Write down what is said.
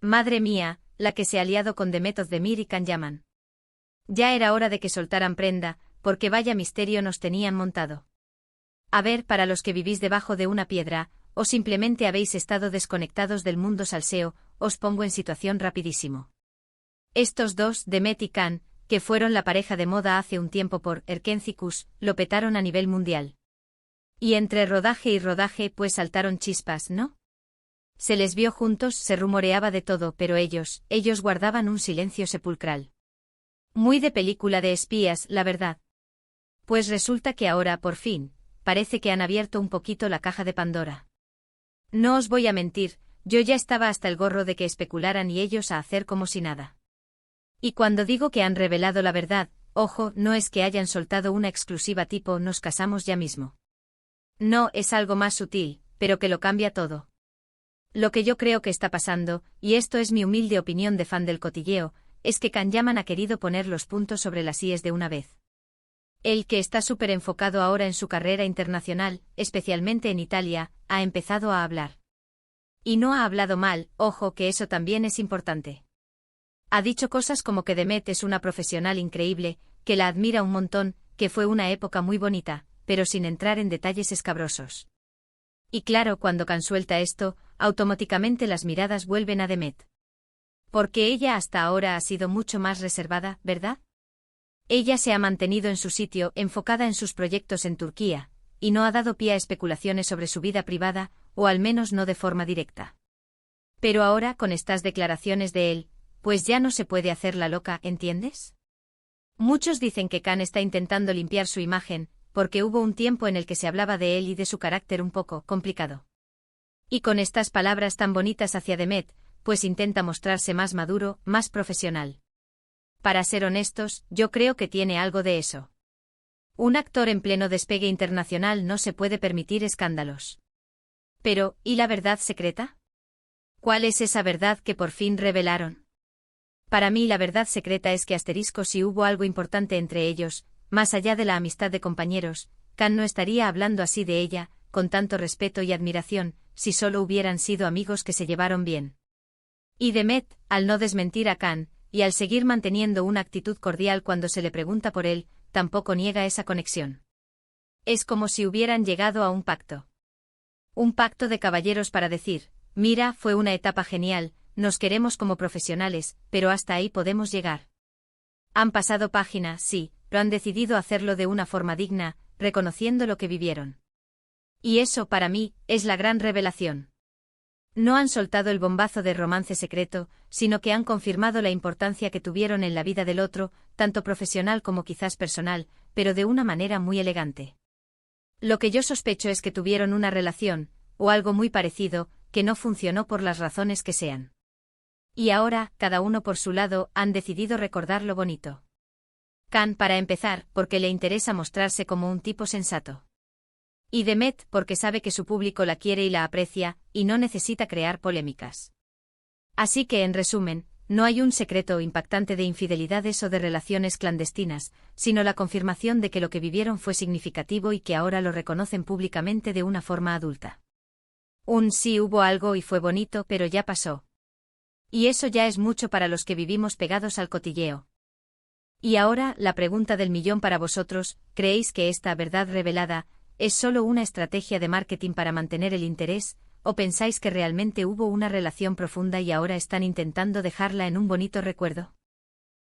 Madre mía, la que se ha liado con Demet Özdemir y Can Yaman. Ya era hora de que soltaran prenda, porque vaya misterio nos tenían montado. A ver, para los que vivís debajo de una piedra, o simplemente habéis estado desconectados del mundo salseo, os pongo en situación rapidísimo. Estos dos, Demet y Can, que fueron la pareja de moda hace un tiempo por Erkencicus, lo petaron a nivel mundial. Y entre rodaje y rodaje pues saltaron chispas, ¿no? Se les vio juntos, se rumoreaba de todo, pero ellos guardaban un silencio sepulcral. Muy de película de espías, la verdad. Pues resulta que ahora, por fin, parece que han abierto un poquito la caja de Pandora. No os voy a mentir, yo ya estaba hasta el gorro de que especularan y ellos a hacer como si nada. Y cuando digo que han revelado la verdad, ojo, no es que hayan soltado una exclusiva tipo nos casamos ya mismo. No, es algo más sutil, pero que lo cambia todo. Lo que yo creo que está pasando, y esto es mi humilde opinión de fan del cotilleo, es que Can Yaman ha querido poner los puntos sobre las íes de una vez. Él, que está súper enfocado ahora en su carrera internacional, especialmente en Italia, ha empezado a hablar. Y no ha hablado mal, ojo que eso también es importante. Ha dicho cosas como que Demet es una profesional increíble, que la admira un montón, que fue una época muy bonita, pero sin entrar en detalles escabrosos. Y claro, cuando Can suelta esto, automáticamente las miradas vuelven a Demet. Porque ella hasta ahora ha sido mucho más reservada, ¿verdad? Ella se ha mantenido en su sitio, enfocada en sus proyectos en Turquía, y no ha dado pie a especulaciones sobre su vida privada, o al menos no de forma directa. Pero ahora, con estas declaraciones de él, pues ya no se puede hacer la loca, ¿entiendes? Muchos dicen que Can está intentando limpiar su imagen, porque hubo un tiempo en el que se hablaba de él y de su carácter un poco complicado. Y con estas palabras tan bonitas hacia Demet, pues intenta mostrarse más maduro, más profesional. Para ser honestos, yo creo que tiene algo de eso. Un actor en pleno despegue internacional no se puede permitir escándalos. Pero, ¿y la verdad secreta? ¿Cuál es esa verdad que por fin revelaron? Para mí la verdad secreta es que si hubo algo importante entre ellos, más allá de la amistad de compañeros, Can no estaría hablando así de ella, con tanto respeto y admiración, si solo hubieran sido amigos que se llevaron bien. Y Demet, al no desmentir a Can, y al seguir manteniendo una actitud cordial cuando se le pregunta por él, tampoco niega esa conexión. Es como si hubieran llegado a un pacto. Un pacto de caballeros para decir, mira, fue una etapa genial, nos queremos como profesionales, pero hasta ahí podemos llegar. Han pasado página, sí, pero han decidido hacerlo de una forma digna, reconociendo lo que vivieron. Y eso, para mí, es la gran revelación. No han soltado el bombazo de romance secreto, sino que han confirmado la importancia que tuvieron en la vida del otro, tanto profesional como quizás personal, pero de una manera muy elegante. Lo que yo sospecho es que tuvieron una relación, o algo muy parecido, que no funcionó por las razones que sean. Y ahora, cada uno por su lado, han decidido recordar lo bonito. Can, para empezar, porque le interesa mostrarse como un tipo sensato. Y Demet, porque sabe que su público la quiere y la aprecia, y no necesita crear polémicas. Así que, en resumen, no hay un secreto impactante de infidelidades o de relaciones clandestinas, sino la confirmación de que lo que vivieron fue significativo y que ahora lo reconocen públicamente de una forma adulta. Sí hubo algo y fue bonito, pero ya pasó. Y eso ya es mucho para los que vivimos pegados al cotilleo. Y ahora, la pregunta del millón para vosotros, ¿creéis que esta verdad revelada es solo una estrategia de marketing para mantener el interés, o pensáis que realmente hubo una relación profunda y ahora están intentando dejarla en un bonito recuerdo?